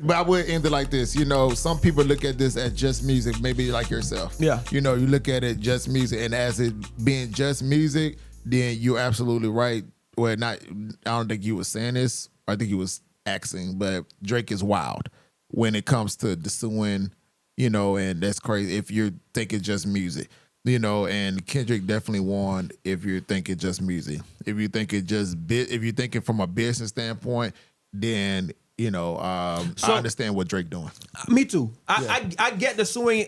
But I would end it like this. You know, some people look at this as just music, maybe like yourself. Yeah. You know, you look at it just music, and as it being just music, then you're absolutely right. Well, not. I don't think you were saying this. I think you was asking, but Drake is wild when it comes to the suing. You know, and that's crazy if you're thinking just music. You know, and Kendrick definitely won if you're thinking just music. If you think it just if you're thinking from a business standpoint, then you know, I understand what Drake doing. Me too. I get the suing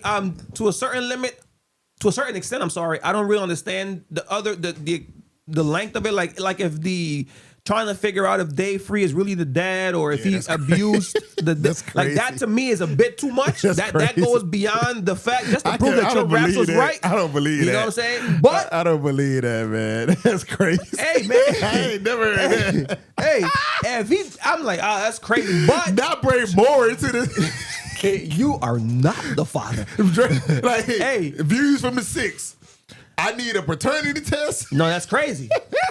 to a certain limit, to a certain extent. I'm sorry, I don't really understand the length of it. Like if the trying to figure out if Dave Free is really the dad or if he abused the like that to me is a bit too much. That goes beyond the fact just to prove that your raps was right. I don't believe that. You know what I'm saying? But I don't believe that, man. That's crazy. Hey man, I ain't never heard that. Hey, if I'm like, oh, that's crazy. But not bring more into this. You are not the father. Like, hey, views from the 6. I need a paternity test. No, that's crazy.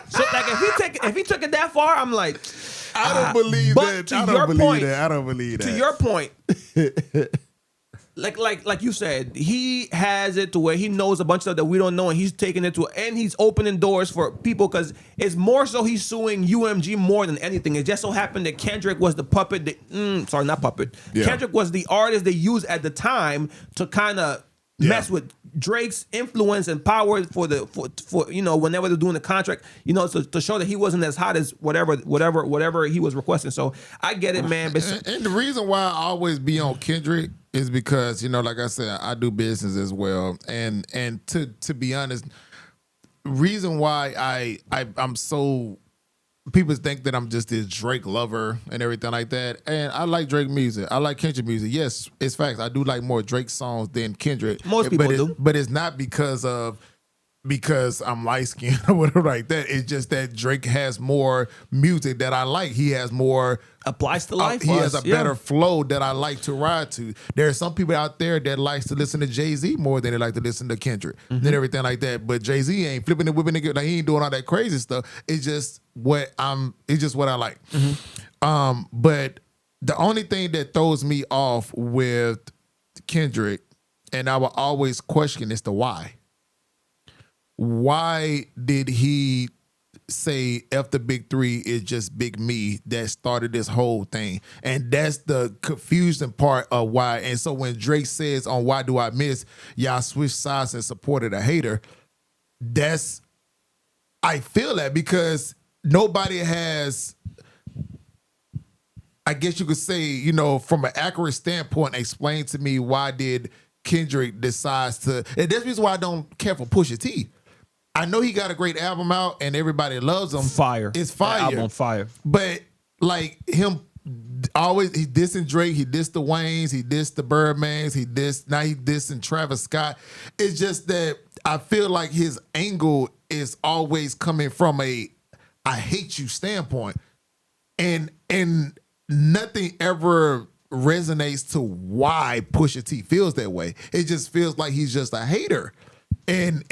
So like if he took it that far, I'm like, I don't believe that. I don't believe that. I don't believe that. To your point, like you said, he has it to where he knows a bunch of stuff that we don't know, and he's taking it to, and he's opening doors for people because it's more so he's suing UMG more than anything. It just so happened that Kendrick was the puppet. Sorry, not puppet. Yeah. Kendrick was the artist they used at the time to kind of mess with Drake's influence and power for you know, whenever they're doing the contract, you know, to show that he wasn't as hot as whatever he was requesting. So I get it, man. But and the reason why I always be on Kendrick is because, you know, like I said, I do business as well, and to be honest, reason why I'm so. People think that I'm just this Drake lover and everything like that. And I like Drake music. I like Kendrick music. Yes, it's facts. I do like more Drake songs than Kendrick. Most people do. But it's not because I'm light skinned or whatever like that. It's just that Drake has more music that I like. He has more applies to life. He has a better flow that I like to ride to. There are some people out there that likes to listen to Jay-Z more than they like to listen to Kendrick and everything like that. But Jay-Z ain't flipping and whipping it. Like, he ain't doing all that crazy stuff. It's just what I like. But the only thing that throws me off with Kendrick, and I will always question, is the why. Why did he say F the big 3 is just big me that started this whole thing? And that's the confusing part of why. And so when Drake says on Why Do I Miss, y'all switched sides and supported a hater, I feel that because nobody has, I guess you could say, you know, from an accurate standpoint, explain to me why did Kendrick decides to, and that's the reason why I don't care for Pusha T. I know he got a great album out and everybody loves him. Fire. It's fire. That album fire. But like him always, he dissing Drake, he dissed the Waynes, he dissed the Birdmans, now he dissing Travis Scott. It's just that I feel like his angle is always coming from a I hate you standpoint. And nothing ever resonates to why Pusha T feels that way. It just feels like he's just a hater. And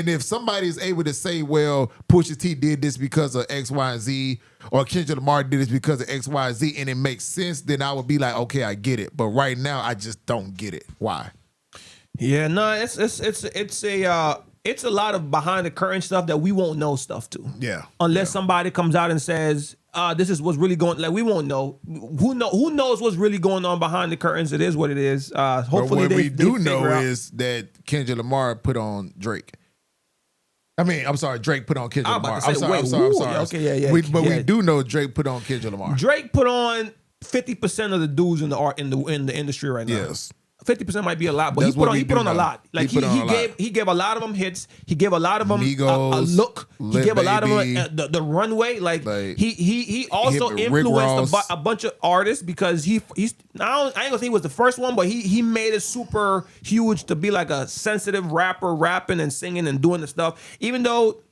if somebody's able to say, well, Pusha T did this because of X, Y, and Z, or Kendrick Lamar did this because of X, Y, and Z, and it makes sense, then I would be like, okay, I get it. But right now, I just don't get it. Why? Yeah, no, it's a lot of behind the curtain stuff that we won't know stuff to. Yeah. Unless somebody comes out and says, this is what's really going, like, we won't know. Who knows what's really going on behind the curtains? It is what it is. Hopefully but what we do know out. is that Kendrick Lamar put on Drake. I'm sorry, Drake put on Kendrick Lamar. I'm sorry. Okay, yeah. We do know Drake put on Kendrick Lamar. Drake put on 50% of the dudes in the industry right now. Yes. 50% might be a lot, but he put on a lot. Like he gave a lot of them hits. He gave a lot of them a look. He gave a lot of them the runway. Like he also influenced a bunch of artists because I ain't gonna say he was the first one, but he made it super huge to be like a sensitive rapper, rapping and singing and doing the stuff. Even though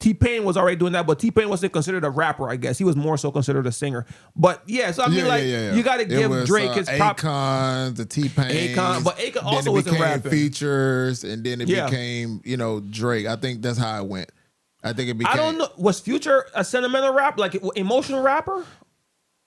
T-Pain was already doing that, but T-Pain wasn't considered a rapper, I guess. He was more so considered a singer. But yeah, so I mean, you got to give Drake his pop. Akon, the T-Pain. But Akon also wasn't rapping. Features, and then it became, Drake. I think that's how it went. I think it became. I don't know. Was Future a sentimental rap, like emotional rapper?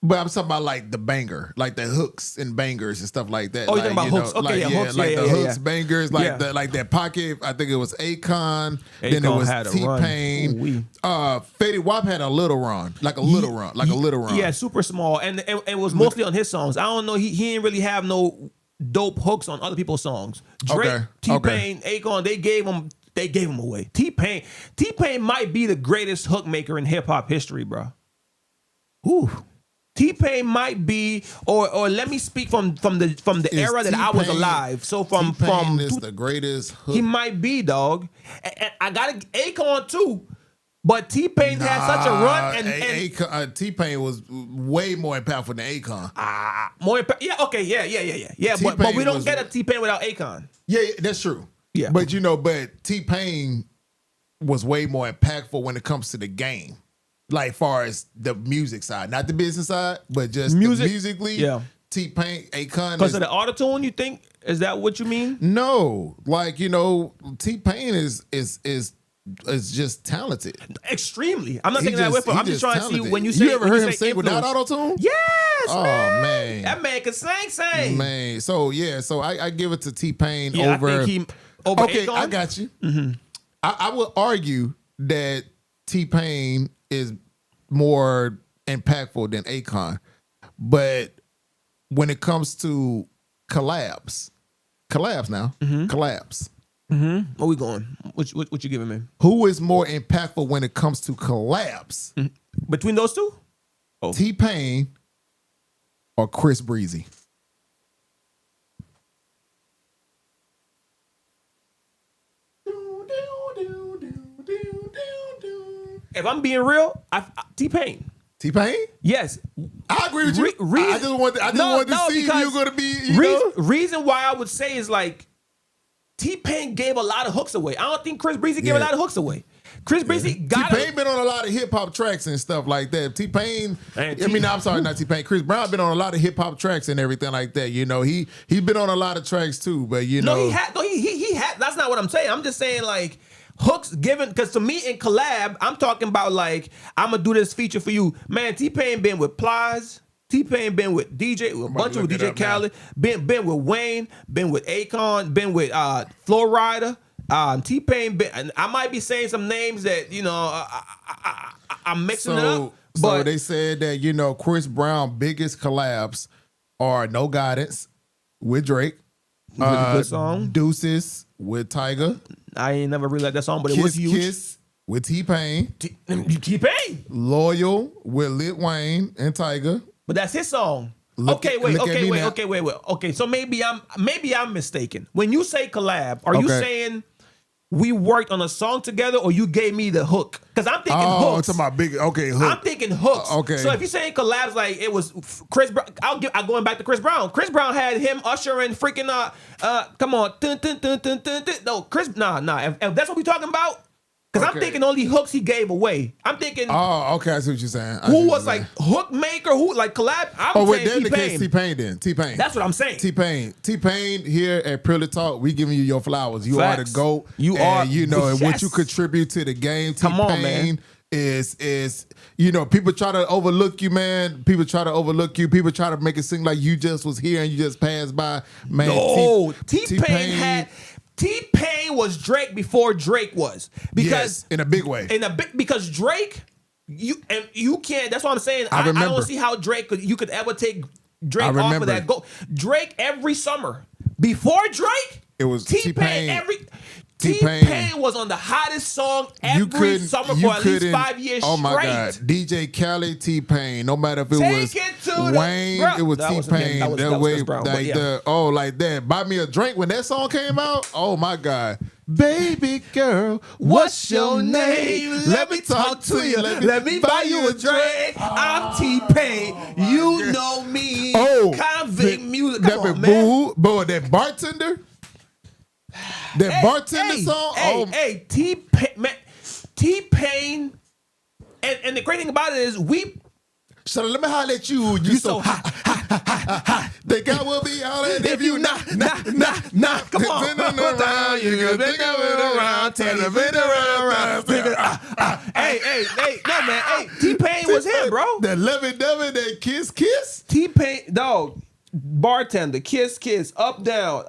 But I'm talking about like the banger, like the hooks and bangers and stuff like that. Oh, you're talking about hooks? Okay, hooks. Like the hooks, bangers, like that pocket. I think it was Akon. Then it was T-Pain. Fetty Wap had a little run, like a little run. Yeah, super small, and it was mostly on his songs. I don't know. He didn't really have no dope hooks on other people's songs. Drake, T-Pain, Akon, they gave him away. T-Pain might be the greatest hook maker in hip hop history, bro. Ooh. T-Pain might be, or let me speak from the era that I was alive. So from is the greatest hook. He might be, dog. And I got Akon too, but T-Pain had such a run. And T-Pain was way more impactful than Akon. More impact. Yeah. Okay. Yeah. But we don't get a T-Pain without Akon. Yeah, that's true. Yeah. But T-Pain was way more impactful when it comes to the game. Like far as the music side, not the business side, but just musically. Yeah. T-Pain, Akon. Because of the autotune, you think? Is that what you mean? No. Like, T-Pain is just talented. Extremely. I'm not taking that away from him. I'm just trying to see when you say. You ever heard him sing without autotune? Yes. Oh, man. That man can sing. Man. So I give it to T-Pain over. I think over okay, Akon? I got you. Mm-hmm. I would argue that T-Pain is more impactful than Akon. But when it comes to collabs now. Mm-hmm. Where we going? What you giving me? Who is more impactful when it comes to collabs? Mm-hmm. Between those two? T-Pain or Chris Breezy? If I'm being real, T-Pain. T-Pain? Yes. I agree with you. I just want to see if you're going to be, Reason why I would say is like, T-Pain gave a lot of hooks away. I don't think Chris Breezy gave a lot of hooks away. Chris Breezy got T-Pain been on a lot of hip-hop tracks and stuff like that. T-Pain, I'm sorry, not T-Pain. Chris Brown been on a lot of hip-hop tracks and everything like that. He's been on a lot of tracks too, but No, he had, that's not what I'm saying. I'm just saying like, hooks given, because to me in collab, I'm talking about like, I'm gonna do this feature for you. Man, T-Pain been with Plies, T-Pain been with a bunch of DJ Khaled, been with Wayne, been with Akon, been with Flo Rida. T-Pain been, and I might be saying some names that, I'm mixing it up. So they said that, Chris Brown biggest collabs are No Guidance with Drake. A good song. Deuces with Tyga. I ain't never really liked that song, but it was huge. Kiss with T-Pain. T-Pain. Loyal with Lil Wayne and Tyga. But that's his song. Okay, so maybe I'm mistaken. When you say collab, are you saying we worked on a song together, or you gave me the hook? Because I'm thinking hooks. Oh, talking about hook. I'm thinking hooks. Okay. So if you're saying collabs, like it was Chris Brown, I'm going back to Chris Brown. Chris Brown had him, Usher, and freaking come on, no, Chris, nah. If that's what we talking about. Because I'm thinking only hooks he gave away. I'm thinking. Oh, okay. I see what you're saying. Who was like hook maker? Who like collab? I'm saying T-Pain. T-Pain then. T-Pain. That's what I'm saying. T-Pain here at Purely Talk, we giving you your flowers. You are the GOAT. You are. And what you contribute to the game. T-Pain. Come on, man. Is people try to overlook you, man. People try to overlook you. People try to make it seem like you just was here and you just passed by, man. No, T-Pain was Drake before Drake was, because in a big way. Because Drake, you can't. That's what I'm saying. I don't see how you could ever take Drake off of that go. Drake every summer before Drake, it was T-Pain. T-Pain was on the hottest song every summer for at least 5 years straight. Oh my God. DJ Khaled, T-Pain. No matter if it was Wayne, it was T-Pain. That way, like that. Buy Me a Drink when that song came out. Oh my God. Baby girl, what's your name? Let me talk to you. Let me buy you a drink. I'm T-Pain. You know me. Convict music. Come on, man. That bartender. That bartender song? T-Pain, and the great thing about it is so let me holler at you. You so hot. Think I will be all in if you nah. Come on. Around, you can think of it around. Turn the bit around. Hey, no, man. Hey, T-Pain was him, bro. That lovey-dovey, that kiss. T-Pain, dog. Bartender, kiss, up, down.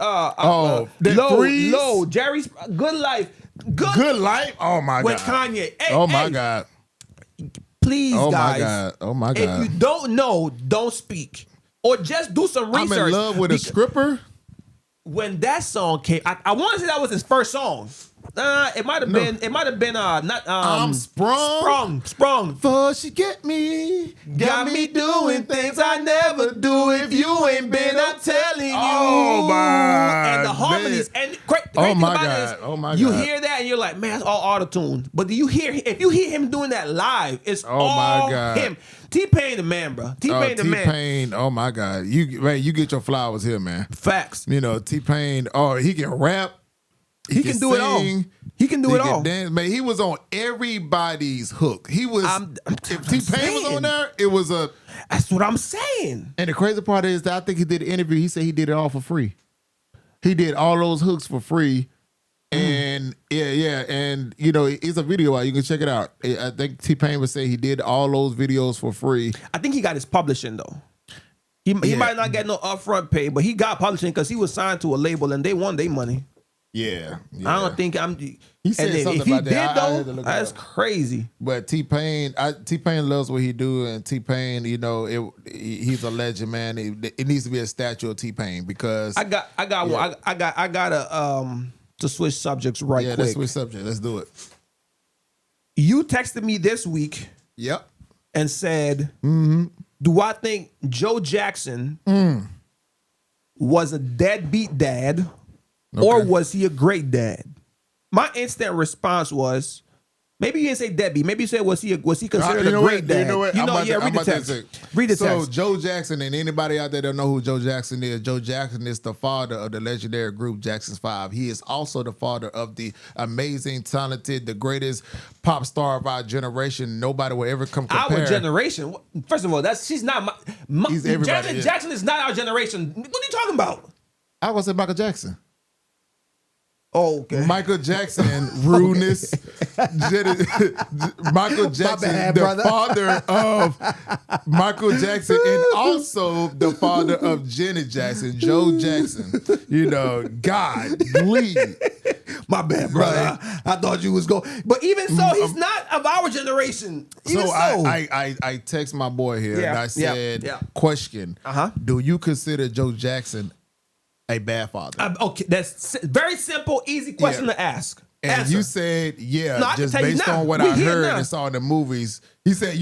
Low. Jerry's Good Life. Good Life? Oh, my God. With Kanye. Hey, oh, my God. Please, guys. Oh, my God. If you don't know, don't speak. Or just do some research. I'm in love with a stripper. When that song came, I want to say that was his first song. It might have been. It might have been. Not. I'm sprung. For she got me doing things I never do. If you ain't been, I'm telling you. Oh my! And the harmonies and great. Oh my God! Oh my God! You hear that and you're like, man, it's all auto-tune. But do you hear? If you hear him doing that live, it's all him. T-Pain the man, bro. T-Pain the man. T-Pain, oh my God. You get your flowers here, man. Facts. You know, T-Pain, he can rap. He can do it all. He can do it all. Dance. Man, he was on everybody's hook. He was, if T-Pain was on there, it was a. That's what I'm saying. And the crazy part is that I think he did an interview. He said he did it all for free. He did all those hooks for free. And and it's a video out. You can check it out. I think T-Pain would say he did all those videos for free. I think he got his publishing though. He might not get no upfront pay, but he got publishing because he was signed to a label and they won their money. Yeah. I don't think He said something about that. If he did though, that's crazy. But T-Pain loves what he do, and T-Pain, he's a legend, man. It needs to be a statue of T-Pain because I got to switch subjects right quick. Yeah, let's switch subject. Let's do it. You texted me this week. Yep. And said, do I think Joe Jackson was a deadbeat dad or was he a great dad? My instant response was, maybe you didn't say deadbeat. Maybe you said was he considered a great dad? You know what? Read the text. Read the text. So Joe Jackson, and anybody out there that don't know who Joe Jackson is the father of the legendary group Jackson's 5. He is also the father of the amazing, talented, the greatest pop star of our generation. Nobody will ever come compare. Our generation? First of all, she's not my He's everybody. Janet Jackson is not our generation. What are you talking about? I was say Michael Jackson. Oh, okay. Michael Jackson, rudeness. Michael Jackson, the father of Michael Jackson, and also the father of Janet Jackson, Joe Jackson. God, bleed. My bad, brother. I thought you was going. But even so, he's not of our generation. I text my boy here and I said, question, do you consider Joe Jackson a bad father? Okay, that's very simple, easy question to ask. And answer. You said, just based on what I heard and saw in the movies. You said,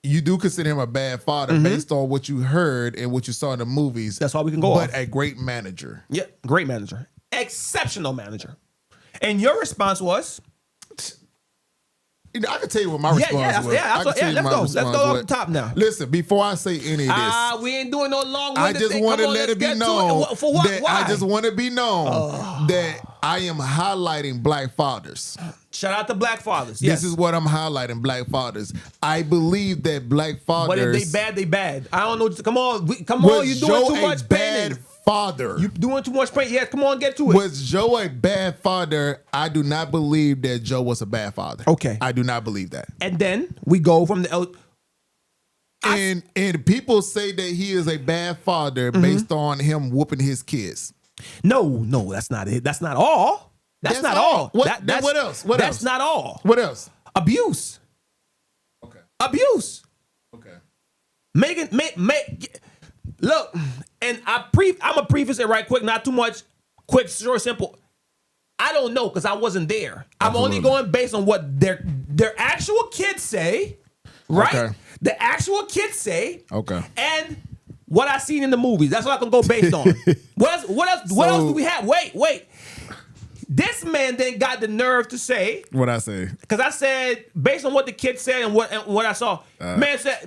you do consider him a bad father based on what you heard and what you saw in the movies. That's all we can go But a great manager. Yeah, great manager. Exceptional manager. And your response was? I can tell you what my response was. Let's go off the top now. Listen, before I say any of this, we ain't doing no long. I just want to let it be known. For what? Why? I just want to be known that I am highlighting black fathers. Shout out to black fathers. Yes. This is what I'm highlighting, black fathers. I believe that black fathers. But if they bad, they bad. I don't know. Come on. You're doing too much painting. Father. You doing too much painting. Yeah, come on, get to it. Was Joe a bad father? I do not believe that Joe was a bad father. Okay. I do not believe that. And then we go from the... And people say that he is a bad father based on him whooping his kids. No, that's not it. That's not all. That's not all. What else? That's not all. What else? Abuse. Okay. Abuse. Okay. Look, and I'm gonna preface it right quick, not too much, quick, short, simple. I don't know because I wasn't there. I'm only going based on what their actual kids say, right? Okay. The actual kids say, and what I seen in the movies. That's what I can go based on. What else do we have? Wait. This man then got the nerve to say what I say, because I said based on what the kids said and what I saw. Man said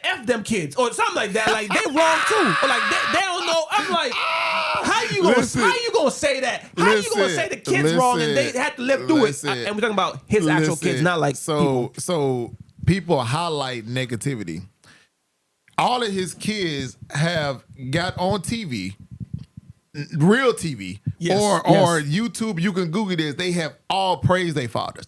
F them kids or something like that. Like they wrong too, or like they don't know. I'm like, how you gonna say that? How you gonna say the kids wrong and they had to live through it? And we're talking about his actual kids, not like people. So people highlight negativity. all of his kids have got on TV, real TV, or YouTube. You can Google this. They have all praised their fathers.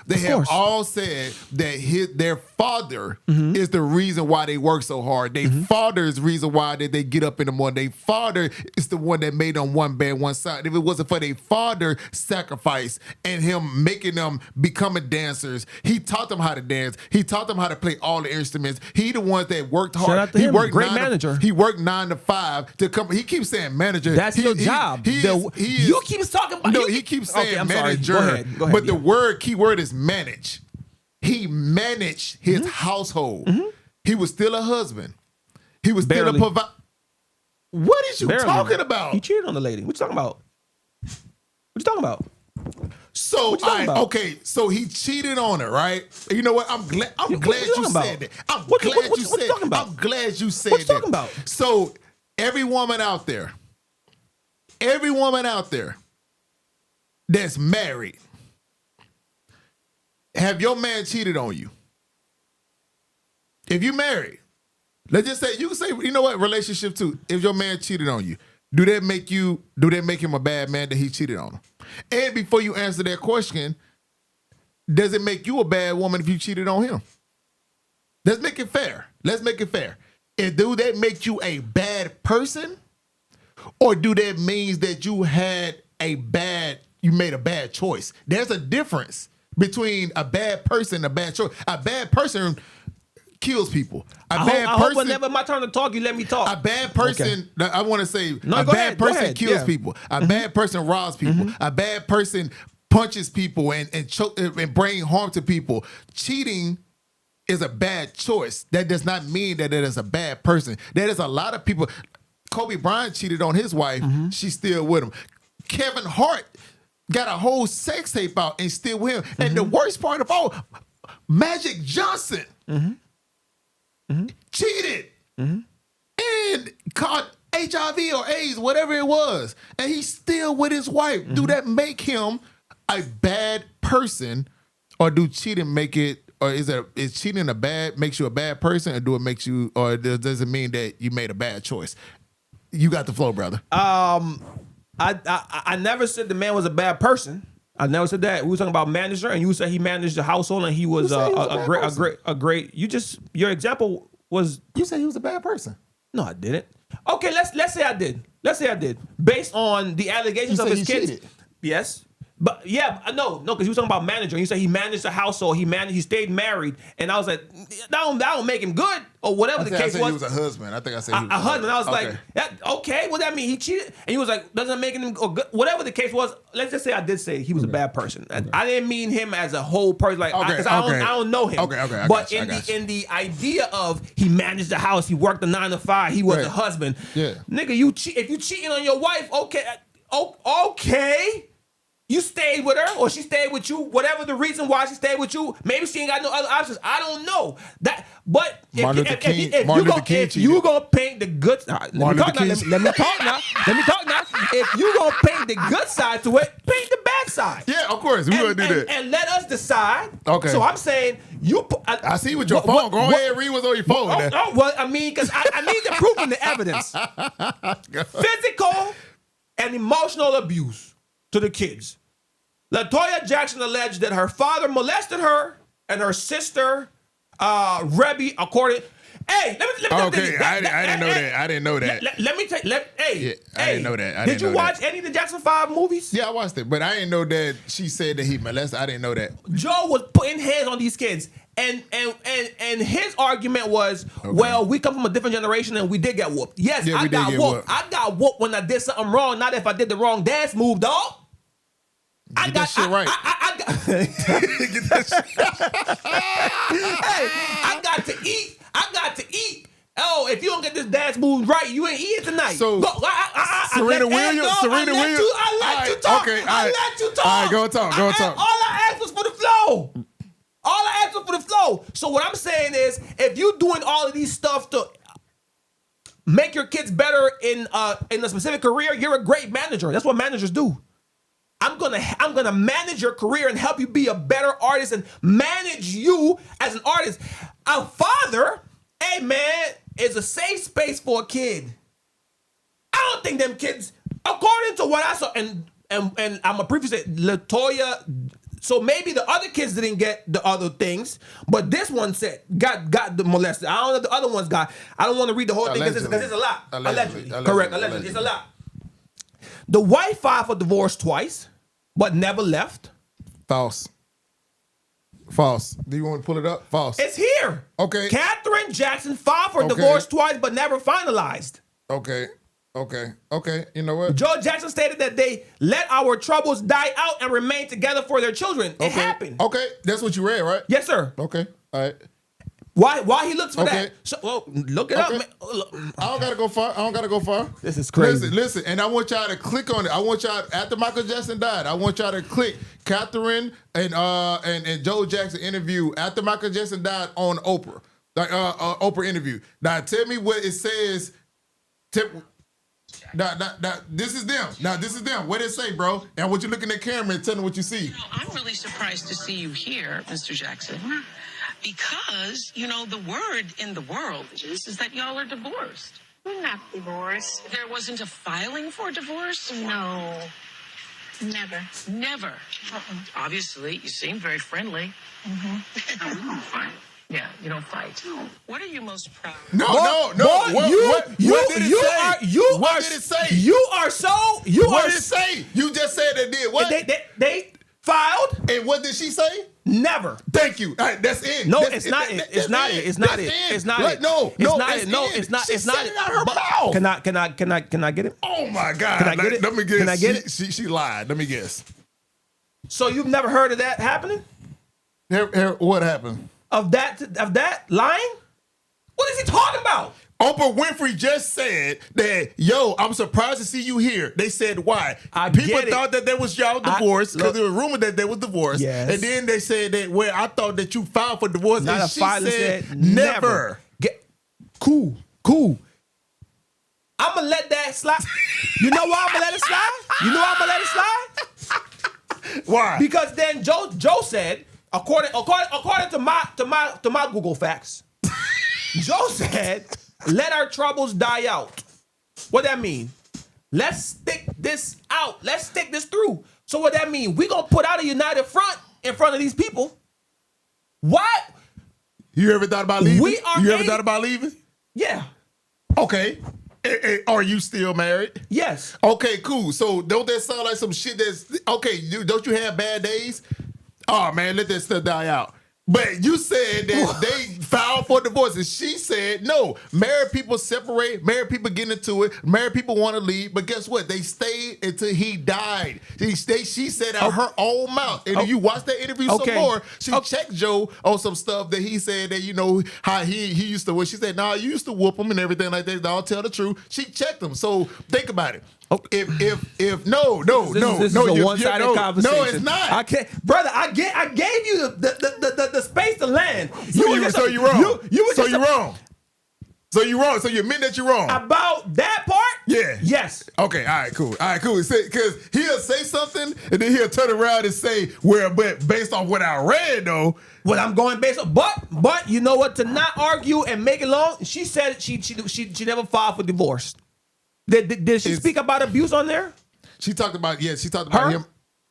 They have all said that their father is the reason why they work so hard. Their father is the reason why they get up in the morning. Their father is the one that made them one bed, one side. If it wasn't for their father sacrifice and him making them becoming dancers, he taught them how to dance. He taught them how to play all the instruments. He the ones that worked hard. Shout out to him. Great manager. He worked 9 to 5 to come. He keeps saying manager. That's your job. You keep talking about. No, he keeps saying manager. Go ahead, but the key word is manage. He managed his household. He was still a husband. He was still a provider. What is you talking about? He cheated on the lady. What you talking about? What you talking about? So okay, so he cheated on her, right? You know what? I'm glad you said that. I'm glad you said that. I'm glad you said that. What you talking about? So every woman out there that's married, have your man cheated on you? If you married, let's just say, you can say, you know what, relationship too. If your man cheated on you, do that make him a bad man that he cheated on him? And before you answer that question, does it make you a bad woman if you cheated on him? Let's make it fair. And do that make you a bad person? Or do that means that you made a bad choice? There's a difference between a bad person and a bad choice. A bad person kills people. I hope whenever my turn to talk, you let me talk. A bad person, I want to say, a bad person kills people. A bad person robs people. A bad person punches people and bring harm to people. Cheating is a bad choice. That does not mean that it is a bad person. There is a lot of people. Kobe Bryant cheated on his wife. She's still with him. Kevin Hart got a whole sex tape out and still with him. And the worst part of all, Magic Johnson cheated and caught HIV or AIDS, whatever it was, and he's still with his wife. Do that make him a bad person, or do cheating make it? Or is cheating makes you a bad person, or does it mean that you made a bad choice? You got the flow, brother. I never said the man was a bad person. I never said that. We were talking about manager, and you said he managed the household, and he was a great. Your example was. You said he was a bad person. No, I didn't. Okay, let's say I did. Based on the allegations of his kids. Cheated. Yes. But yeah, no, because he was talking about manager. And you said he managed the household. He stayed married, and I was like, that don't make him good, or whatever the case was. He was a husband. I think I said he was a husband. I was like, okay, well that mean he cheated, and he was like, doesn't make him or good, whatever the case was. Let's just say I did say he was a bad person. I didn't mean him as a whole person, like because I don't know him. Okay. But in the idea of he managed the house, he worked the 9 to 5, he was a husband. Yeah, nigga, if you cheating on your wife, okay. You stayed with her, or she stayed with you, whatever the reason why she stayed with you. Maybe she ain't got no other options. I don't know that. But if you gonna paint the good side, let me talk now. If you gonna paint the good side to it, paint the bad side. Yeah, of course we gonna do that, and let us decide. Okay. So I'm saying I see with your phone. Go ahead and read what's on your phone. Well, I mean, because I need the proof and the evidence. Physical and emotional abuse to the kids. LaToya Jackson alleged that her father molested her and her sister, Rebby, according. Hey, let me. Okay, I didn't know that. Let me tell you. I didn't know that. Did you watch any of the Jackson 5 movies? Yeah, I watched it, but I didn't know that she said that he molested. I didn't know that. Joe was putting hands on these kids, and his argument was, well, we come from a different generation and we did get whooped. Yes, I got whooped. I got whooped when I did something wrong, not if I did the wrong dance move, dog. Get that shit right. Get that shit. Hey, I got to eat. Oh, if you don't get this dance move right, you ain't eating tonight. So, Serena Williams. I let you talk. Okay, I let you talk. All right, go talk. All I asked was for the flow. So what I'm saying is, if you're doing all of these stuff to make your kids better in a specific career, you're a great manager. That's what managers do. I'm gonna manage your career and help you be a better artist and manage you as an artist. A father, hey man, is a safe space for a kid. I don't think them kids, according to what I saw, and I'm a preface it, LaToya. So maybe the other kids didn't get the other things, but this one said got the molested. I don't know if the other ones got. I don't want to read the whole thing because it's a lot. Allegedly. Correct. Allegedly. It's a lot. The wife filed for divorce twice, but never left. False. Do you want to pull it up? False. It's here. Okay. Katherine Jackson filed for divorce twice, but never finalized. Okay. You know what? Joe Jackson stated that they let our troubles die out and remain together for their children. It happened. Okay. That's what you read, right? Yes, sir. Okay. All right. Why he looks for that? So, look it up. Man. I don't gotta go far. This is crazy. Listen, and I want y'all to click on it. I want y'all, after Michael Jackson died, I want y'all to click Katherine and Joe Jackson interview after Michael Jackson died on Oprah. Like Oprah interview. Now tell me what it says. Now, this is them. Now, this is them. What did it say, bro? And I want you looking at the camera and tell them what you see. I'm really surprised to see you here, Mr. Jackson, because, the word in the world is that y'all are divorced. We're not divorced. There wasn't a filing for divorce? No. Never. Never? Obviously, you seem very friendly. Mm-hmm. We don't fight. Yeah, you don't fight. What are you most proud of? No. What did it say? What did it say? You just said they did what? They filed. And what did she say? Never. Thank you. All right, that's it. No, it's not it. It's not it. It's not it. It's not it. No, it's not. She said it out her mouth. Can I get it? Oh my God. Can I get it? Let me guess. Can I get it? She lied. Let me guess. So you've never heard of that happening? What happened? Of that lying? What is he talking about? Oprah Winfrey just said that, I'm surprised to see you here. They said why? People thought that there was y'all divorced because there was rumor that there was divorce. Yes. And then they said that, I thought that you filed for divorce. Not and a she filing said never. Cool. I'm going to let that slide. You know why I'm going to let it slide? Why? Because then Joe said, according to my Google facts, Joe said, let our troubles die out. What that mean? Let's stick this out. Let's stick this through. So what that mean? We gonna put out a united front in front of these people. What? You ever thought about leaving? You ever thought about leaving? Yeah. Okay. Are you still married? Yes. Okay, cool. So don't that sound like some shit that's okay? Don't you have bad days? Oh man, let that stuff die out. But you said that they filed for divorce, and she said no. Married people separate. Married people get into it. Married people want to leave, but guess what? They stayed until he died. She said out her own mouth. And if you watch that interview some more, she checked Joe on some stuff that he said that how he used to. Well, she said, "Nah, you used to whoop him and everything like that." I'll tell the truth. She checked him. So think about it. If no, this is a one-sided conversation. No, it's not. I can't, brother. I gave you the space to land. So you're wrong. You're wrong. So you're wrong. So you admit that you're wrong about that part. Yeah. Yes. Okay. All right. Cool. Because he'll say something and then he'll turn around and say, "Well, but based off what I read, though." What I'm going based on, but you know what? To not argue and make it long, she said she never filed for divorce. Did she speak about abuse on there? She talked about him,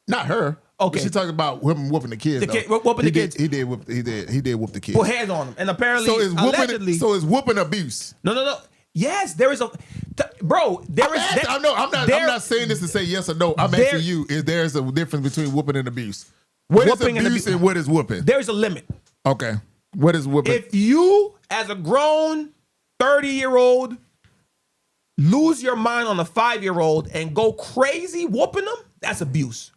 not her. Okay, she talked about him whooping the kids. Whooping the kids. He did whoop the kids. Put hands on him, and apparently, allegedly, it's whooping abuse. No. Yes, there is bro. I'm not saying this to say yes or no. I'm asking you: is there a difference between whooping and abuse? What is abuse and what is whooping? There's a limit. Okay, what is whooping? If you, as a grown 30-year-old, lose your mind on a 5-year-old and go crazy whooping them, that's abuse.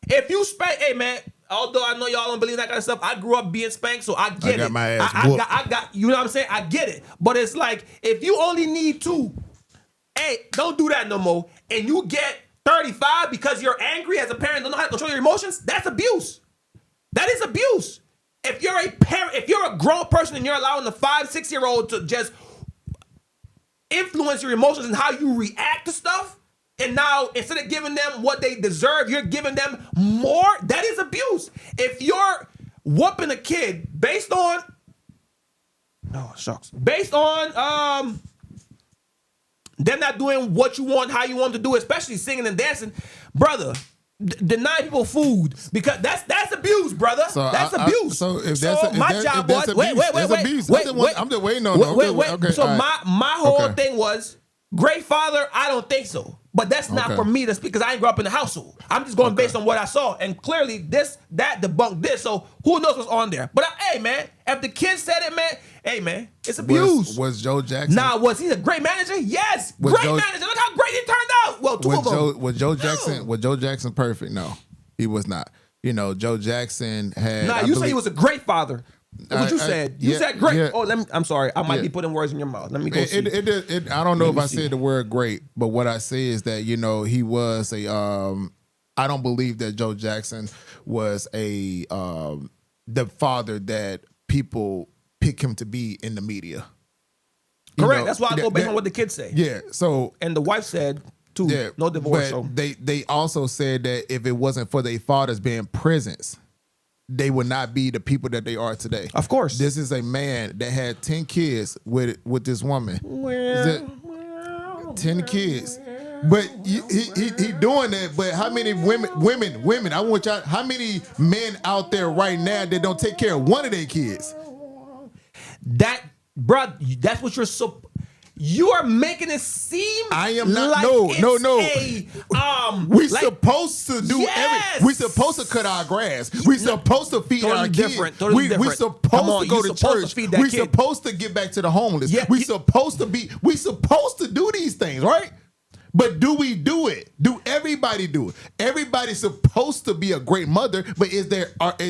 If you spank, hey man, although I know y'all don't believe that kind of stuff, I grew up being spanked, so I get it. I got my ass whooped. I got, you know what I'm saying? I get it. But it's like, if you only need 2, hey, don't do that no more, and you get 35 because you're angry as a parent, don't know how to control your emotions, that's abuse. That is abuse. If you're a parent, if you're a grown person and you're allowing the 5-6-year-old to just influence your emotions and how you react to stuff, and now instead of giving them what they deserve, you're giving them more, that is abuse. If you're whooping a kid based on Oh, shucks. Based on them not doing what you want, how you want to do, especially singing and dancing, brother. Deny people food because that's abuse, brother. So that's abuse. So if that's my job was wait. I'm just waiting on. Wait. Okay, so my whole thing was great father. I don't think so, but that's not for me to speak because I ain't grew up in the household. I'm just going based on what I saw, and clearly that debunked this. So who knows what's on there? But hey, man, if the kid said it, man, hey, man, it's abuse. Was Joe Jackson? Nah, was he a great manager? Yes, manager. Look how great he turned out. Well, two of them. Was Joe Jackson? Was Joe Jackson perfect? No, he was not. You know, Joe Jackson had. Nah, you say he was a great father. What you said? You said great. Yeah. Oh, I'm sorry. I might be putting words in your mouth. Let me go see. I don't know if I said the word great, but what I say is that he was a. I don't believe that Joe Jackson was a the father that people pick him to be in the media. Correct. That's why I go based on what the kids say. Yeah. So and the wife said too. Yeah, no divorce. But they also said that if it wasn't for their fathers being presents, they would not be the people that they are today. Of course. This is a man that had 10 kids with this woman. 10 kids. But he doing that. But how many women? I want y'all. How many men out there right now that don't take care of one of their kids? That, bro, that's what you are making it seem. I am not. Like no. We supposed to do everything. We supposed to cut our grass. We supposed to feed our kids. We supposed to go to church. We supposed to get back to the homeless. Yeah, we supposed to do these things, right? But do we do it? Do everybody do it? Everybody's supposed to be a great mother, but is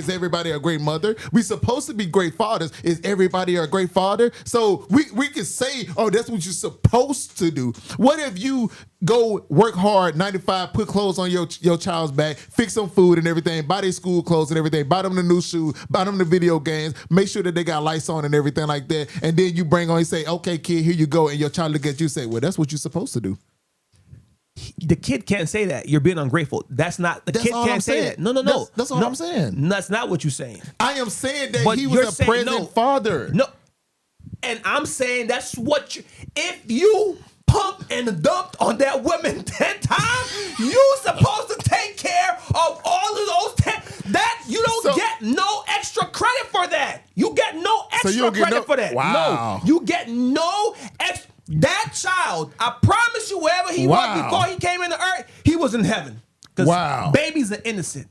everybody a great mother? We supposed to be great fathers. Is everybody a great father? So we can say, oh, that's what you're supposed to do. What if you go work hard, 9 to 5, put clothes on your child's back, fix some food and everything, buy their school clothes and everything, buy them the new shoes, buy them the video games, make sure that they got lights on and everything like that, and then you bring on and say, okay, kid, here you go, and your child look at you and say, well, that's what you're supposed to do. The kid can't say that. You're being ungrateful. That's not the kid can't say that. No. That's all I'm saying. That's not what you're saying. I am saying that he was a present father. No. And I'm saying that's what if you pump and dumped on that woman 10 times, you supposed to take care of all of those 10. That you don't get no extra credit for that. You get no extra credit for that. Wow. No, you get no extra. That child, I promise you, wherever he was before he came into earth, he was in heaven. Because babies are innocent.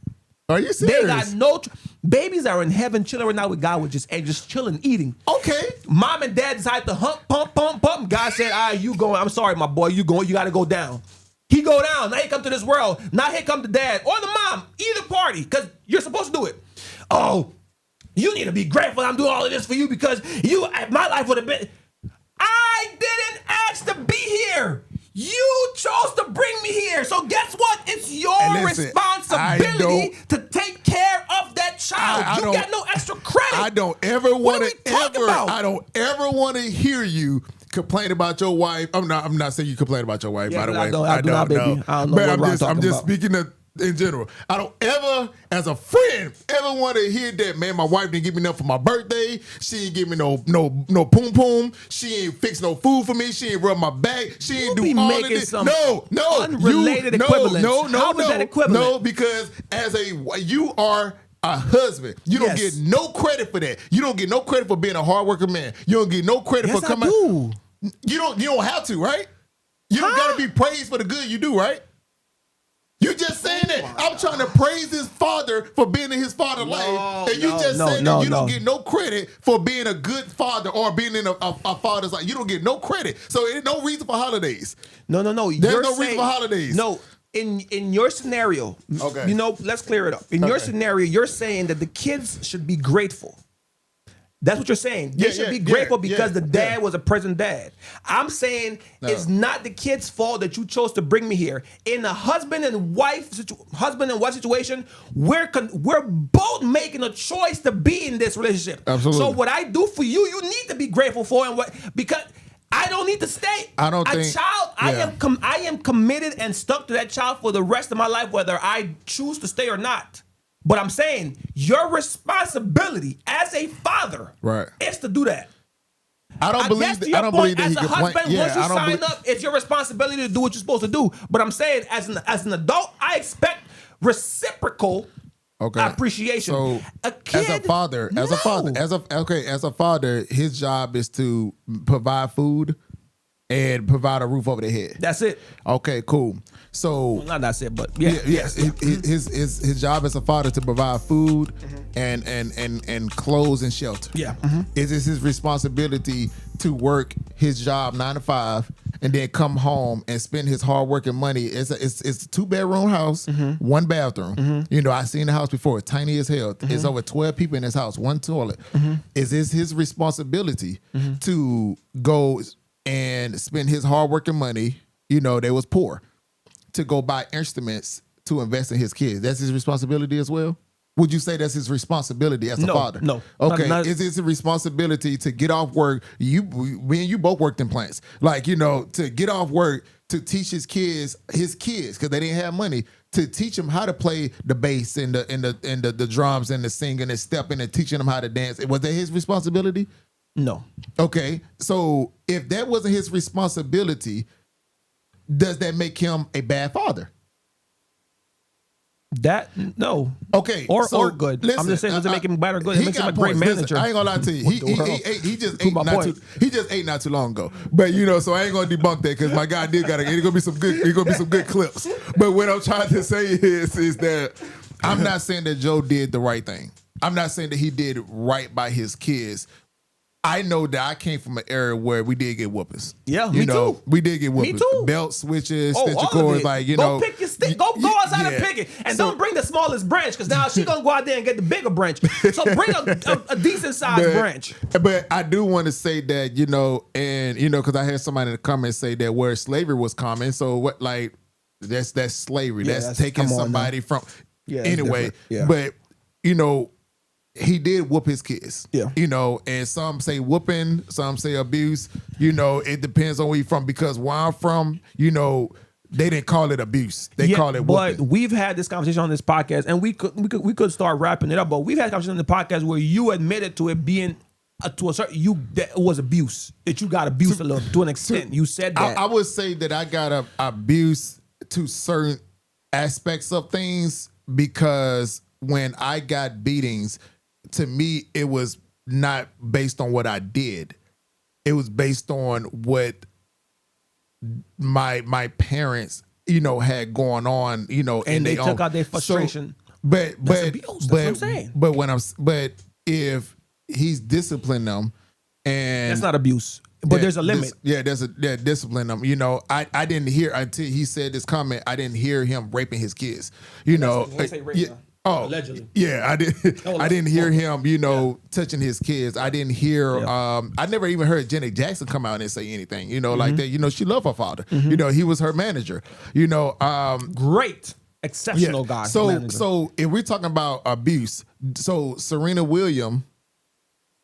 Are you serious? They got no. Babies are in heaven chilling right now with God, with just chilling, eating. Okay. Mom and dad decided to pump. God said, all right, you going. I'm sorry, my boy. You going. You got to go down. He go down. Now he come to this world. Now here come the dad or the mom. Either party, because you're supposed to do it. Oh, you need to be grateful I'm doing all of this for you because my life would have been. I didn't ask to be here. You chose to bring me here. So guess what? It's your responsibility to take care of that child. You got no extra credit. I don't ever want to hear you complain about your wife. I'm not saying you complain about your wife, by the way. I don't know. But I'm just speaking in general. I don't ever, as a friend, want to hear that, man, my wife didn't give me nothing for my birthday. She ain't give me no poom poom. She ain't fix no food for me. She ain't rub my back. She ain't do all of this. No. Unrelated equivalence. No. How is that equivalent? No, because you are a husband. You don't get no credit for that. You don't get no credit for being a hardworking man. You don't get no credit for coming. You don't have to, right? You don't gotta be praised for the good you do, right? You just saying that. I'm trying to praise his father for being in his father's life. And you saying that you don't get no credit for being a good father or being in a father's life. You don't get no credit. So there's no reason for holidays. No. There's no reason for holidays. No. In your scenario, let's clear it up. In your scenario, you're saying that the kids should be grateful. That's what you're saying. They should be grateful because the dad was a present dad. I'm saying it's not the kid's fault that you chose to bring me here. In a husband and wife situation, we're both making a choice to be in this relationship. Absolutely. So what I do for you, you need to be grateful for, because I don't need to stay. I am committed and stuck to that child for the rest of my life, whether I choose to stay or not. But I'm saying your responsibility as a father is to do that. I don't believe that he can play. Once you sign up, it's your responsibility to do what you're supposed to do. But I'm saying, as an adult, I expect reciprocal appreciation. So, as a father, his job is to provide food and provide a roof over their head. That's it. Okay, cool. So not that's it, but yes. His job as a father to provide food and clothes and shelter. Yeah. Is it his responsibility to work his job 9 to 5 and then come home and spend his hard working money? It's a 2-bedroom house, 1 bathroom. You know, I seen the house before, it's tiny as hell. It's over 12 people in this house, 1 toilet. Is this his responsibility to go and spend his hard working money? You know, they was poor, to go buy instruments to invest in his kids. That's his responsibility as well? Would you say that's his responsibility as a father? No. Okay. Is it his responsibility to get off work? Me and you both worked in plants. Like, you know, to get off work to teach his kids, because they didn't have money, to teach them how to play the bass and the drums and the singing and stepping and teaching them how to dance. Was that his responsibility? No. Okay. So if that wasn't his responsibility, does that make him a bad father? No. Okay. Or good. Listen, I'm just saying, does it make him bad or good? It makes him a great manager. Listen, I ain't gonna lie to you. He just ate not too long ago. But you know, so I ain't gonna debunk that because my guy it's gonna be some good clips. But what I'm trying to say is that I'm not saying that Joe did the right thing. I'm not saying that he did right by his kids. I know that I came from an era where we did get whoopings. Yeah, me too. We did get whoopings. Me too. Belt switches, stitcher cords, like, you know. Go pick your stick. Go outside and pick it. And don't bring the smallest branch, because now she's going to go out there and get the bigger branch. So bring a decent sized branch. But I do want to say that, you know, and, you know, because I had somebody in the comments say that where slavery was common. So what, like, that's slavery. Yeah, that's taking somebody from. Yeah, anyway, yeah. But, you know, he did whoop his kids. Yeah. You know, and some say whooping, some say abuse. You know, it depends on where you're from, because where I'm from, you know, they didn't call it abuse. They call it whooping. But we've had this conversation on this podcast, and we could start wrapping it up, but we've had a conversation on the podcast where you admitted to it being to a certain that it was abuse, that you got abused a little to an extent. You said that. I would say that I got abused to certain aspects of things, because when I got beatings, to me, it was not based on what I did. It was based on what my parents, you know, had going on, you know, and they took out their frustration. But abuse. That's what I'm saying. But if he's disciplining them, and that's not abuse. But there's a limit. There's discipline them. You know, I didn't hear until he said this comment. I didn't hear him raping his kids. You know. Allegedly. Yeah, I didn't hear him, you know, touching his kids. I didn't hear I never even heard Janet Jackson come out and say anything, you know, like that. You know, she loved her father. You know, he was her manager. You know, great, exceptional guy. So if we're talking about abuse, so Serena Williams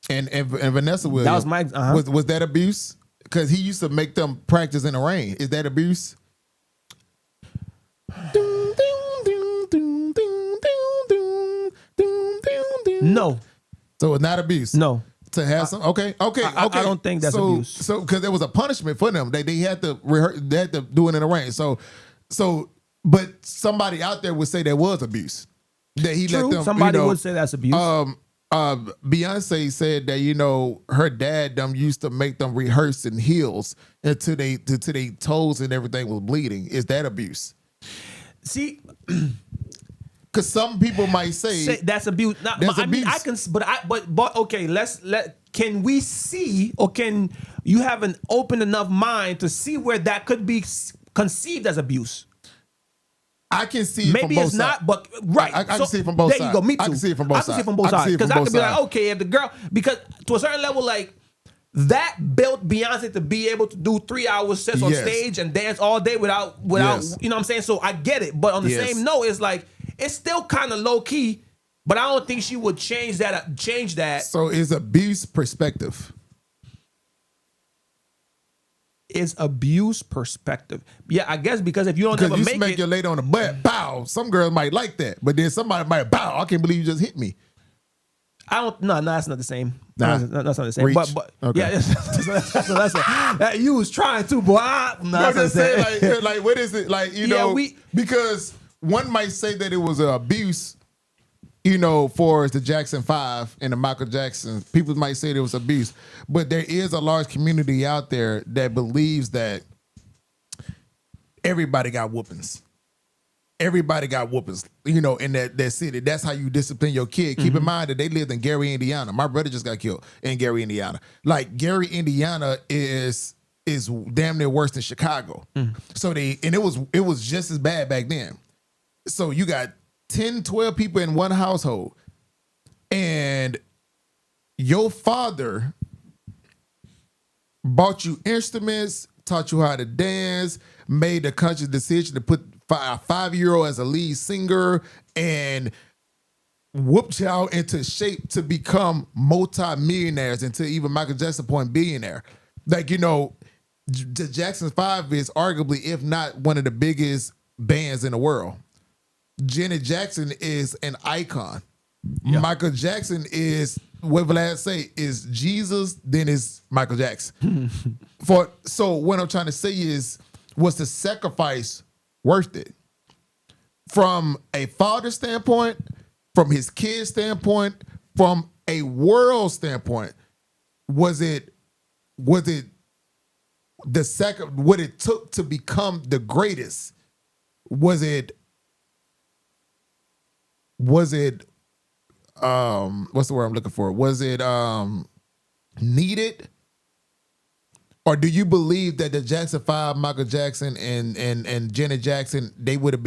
and Vanessa Williams, that was was that abuse? Because he used to make them practice in the rain. Is that abuse? No. So it's not abuse. No. To have some. Okay. I don't think that's abuse. So because there was a punishment for them. They had to rehearse. They had to do it in the rain. So, but somebody out there would say that was abuse. That he let them. Somebody would say that's abuse. Beyonce said that, you know, her dad used to make them rehearse in heels until they toes and everything was bleeding. Is that abuse? See. Because some people might say that's abuse. Now, that's I mean, abuse. but okay. Can we see, or can you have an open enough mind to see where that could be conceived as abuse? I can see. Maybe it's not, but right. I can see it from both sides. There you go. Me too. I can see it from both sides. I can see it from both sides, because I could be like, okay, if the girl, because to a certain level, like, that built Beyonce to be able to do 3-hour sets on stage and dance all day without you know what I'm saying? So I get it. But on the same note, it's like, it's still kind of low key, but I don't think she would change that. So is abuse perspective? Is abuse perspective? Yeah, I guess, because if you don't ever make your lady on the butt, bow. Some girls might like that, but then somebody might bow. I can't believe you just hit me. No, that's not the same. Nah. That's not the same. Reach. But Okay. yeah, that's you was trying to, boy. I'm just saying, like, what is it? Like, because one might say that it was an abuse, for the Jackson 5 and the Michael Jackson. People might say it was abuse, but there is a large community out there that believes that everybody got whoopings. Everybody got whoopings, in that city. That's how you discipline your kid. Keep in mind that they lived in Gary, Indiana. My brother just got killed in Gary, Indiana. Like, Gary, Indiana is damn near worse than Chicago. So it was just as bad back then. So you got 10, 12 people in one household, and your father bought you instruments, taught you how to dance, made a conscious decision to put a 5-year-old as a lead singer, and whooped y'all into shape to become multi-millionaires, until even Michael Jackson point billionaire. Like, the Jackson 5 is arguably, if not one of the biggest bands in the world. Janet Jackson is an icon. Yeah. Michael Jackson is, what Vlad say, is Jesus, then is Michael Jackson. So what I'm trying to say is, was the sacrifice worth it? From a father standpoint, from his kid standpoint, from a world standpoint, was it what it took to become the greatest? Was it what's the word I'm looking for? Was it needed? Or do you believe that the Jackson 5, Michael Jackson, and Janet Jackson, they would have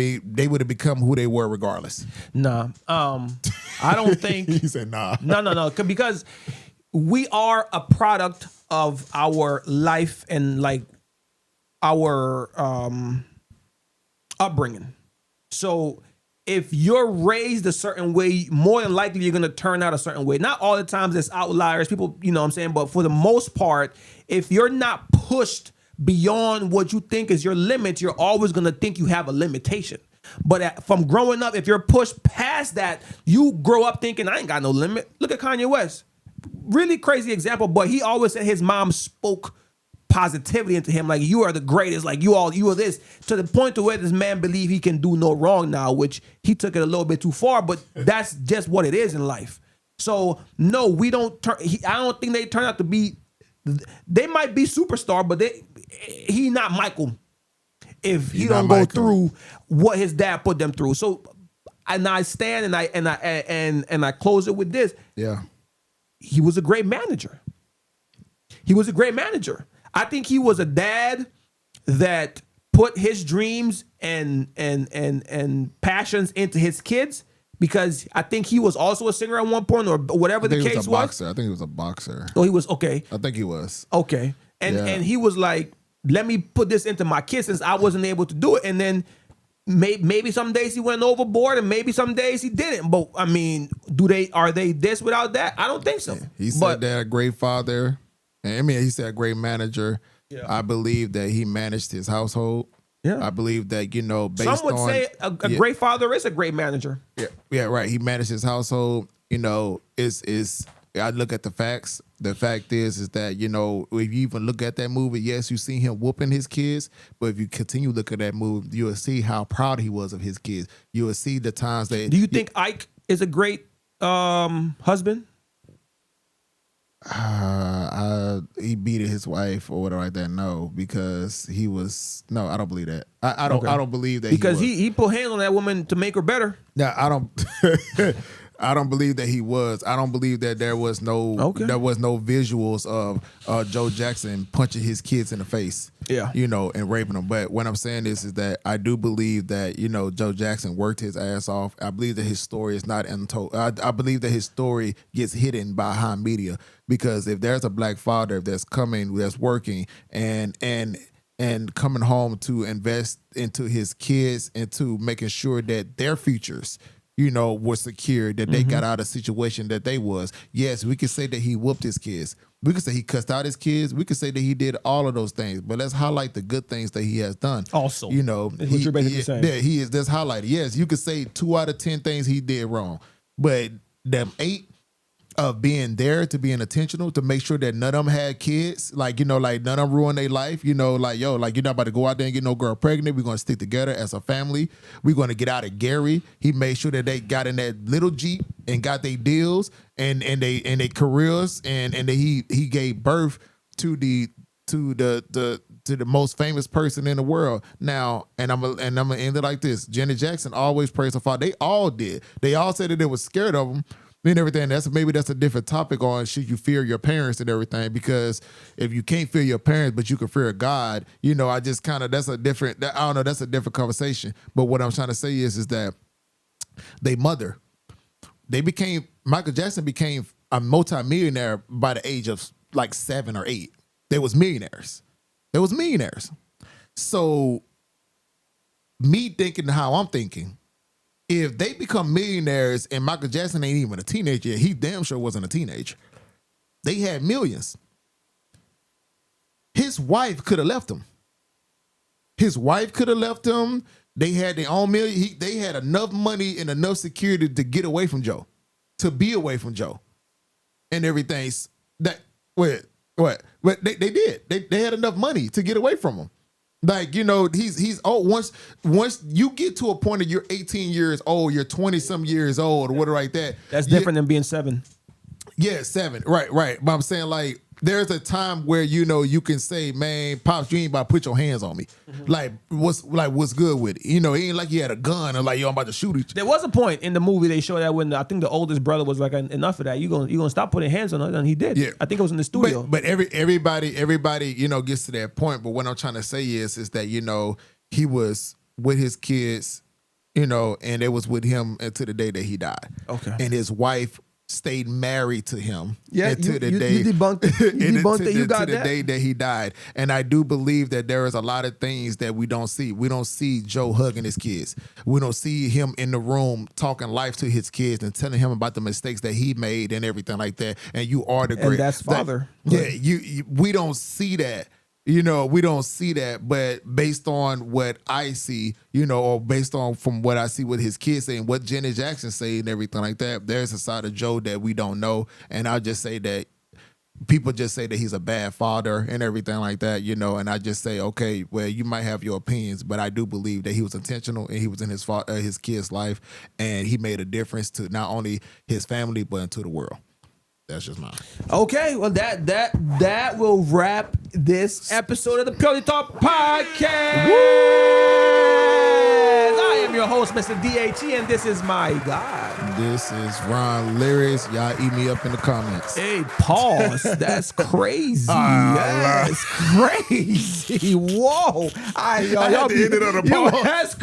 become who they were regardless? Nah. I don't think. He said nah. No. Because we are a product of our life and like our upbringing. So if you're raised a certain way, more than likely you're gonna turn out a certain way. Not all the times there's outliers, people, you know what I'm saying? But for the most part, if you're not pushed beyond what you think is your limits, you're always gonna think you have a limitation. But from growing up, if you're pushed past that, you grow up thinking, I ain't got no limit. Look at Kanye West. Really crazy example, but he always said his mom spoke positivity into him, like, you are the greatest, like you are this, to the point to where this man believe he can do no wrong now, which he took it a little bit too far, but that's just what it is in life. So no, we don't turn. I don't think they turn out to be. They might be superstar, but he not Michael. If he don't go through what his dad put them through. So, and I stand and I close it with this. Yeah, he was a great manager. He was a great manager. I think he was a dad that put his dreams and passions into his kids, because I think he was also a singer at one point, or whatever the case was. I think he was a boxer. Oh, he was, okay. I think he was. Okay. And he was like, let me put this into my kids, since I wasn't able to do it. And then maybe some days he went overboard, and maybe some days he didn't. But I mean, are they this without that? I don't think so. Yeah. He said they're a great father. I mean, he said a great manager. Yeah. I believe that he managed his household. Yeah. I believe that, based on... Some would say a great father is a great manager. Yeah, right. He managed his household. I look at the facts. The fact is that, if you even look at that movie, yes, you see him whooping his kids, but if you continue to look at that movie, you will see how proud he was of his kids. You will see the times that... Do you think Ike is a great husband? He beat his wife or whatever like that. No, because he was... No, I don't believe that. I don't believe that, because he put hands on that woman to make her better. Yeah, I don't... I don't believe that he was. I don't believe that there was no visuals of Joe Jackson punching his kids in the face. Yeah. And raping them. But what I'm saying is that I do believe that, Joe Jackson worked his ass off. I believe that his story is not untold. I believe that his story gets hidden behind media, because if there's a black father that's working and coming home to invest into his kids, into making sure that their futures, was secure, that they got out of the situation that they was. Yes, we could say that he whooped his kids. We could say he cussed out his kids. We could say that he did all of those things. But let's highlight the good things that he has done. Also, what you're basically saying. Yeah, he is. That's highlighted. Yes, you could say 2 out of 10 things he did wrong, but them 8, of being there, to being intentional, to make sure that none of them had kids, like, like none of them ruined their life, like, yo, like, you're not about to go out there and get no girl pregnant. We're going to stick together as a family. We're going to get out of Gary. He made sure that they got in that little Jeep and got their deals and they careers, and he gave birth to the most famous person in the world. Now, and I'm gonna end it like this. Janet Jackson always praised her father. They all did. They all said that they were scared of him and everything. Maybe that's a different topic on should you fear your parents and everything, because if you can't fear your parents but you can fear God, I just kind of, that's a different conversation. But what I'm trying to say is that Michael Jackson became a multimillionaire by the age of like 7 or 8. They was millionaires. So me thinking how I'm thinking, if they become millionaires and Michael Jackson ain't even a teenager yet, he damn sure wasn't a teenager. They had millions. His wife could have left him. They had their own million. They had enough money and enough security to get away from Joe, to be away from Joe, and everything. What? But they did. They had enough money to get away from him. Like, he's old. Once you get to a point that you're 18 years old, you're 20-some years old, or whatever like that. That's different than being 7. Yeah, 7. Right. But I'm saying, like, there's a time where, you can say, man, Pops, you ain't about to put your hands on me. Mm-hmm. What's good with it? It ain't like you had a gun or like, yo, I'm about to shoot each. There was a point in the movie they showed that when I think the oldest brother was like, enough of that. You gonna stop putting hands on her, and he did. Yeah. I think it was in the studio. But everybody, gets to that point. But what I'm trying to say is that, he was with his kids, and it was with him until the day that he died. Okay. And his wife stayed married to him. Yeah, you debunked it. You got the day that he died. And I do believe that there is a lot of things that we don't see. We don't see Joe hugging his kids. We don't see him in the room talking life to his kids and telling him about the mistakes that he made and everything like that. And you are the great. And that's father. We don't see that. We don't see that, but based on what I see, or based on from what I see with his kids saying, what Janet Jackson say and everything like that, there's a side of Joe that we don't know. And I'll just say that people just say that he's a bad father and everything like that, and I just say, okay, well, you might have your opinions, but I do believe that he was intentional and he was in his kid's life, and he made a difference to not only his family, but to the world. That's just mine. Okay, well that will wrap this episode of the Purely Talk Podcast. I am your host, Mr. DHE, and this is my guy. This is Ron Lyrics. Y'all eat me up in the comments. Hey, pause. That's crazy. That's crazy. Whoa. Y'all ended on a pause. That's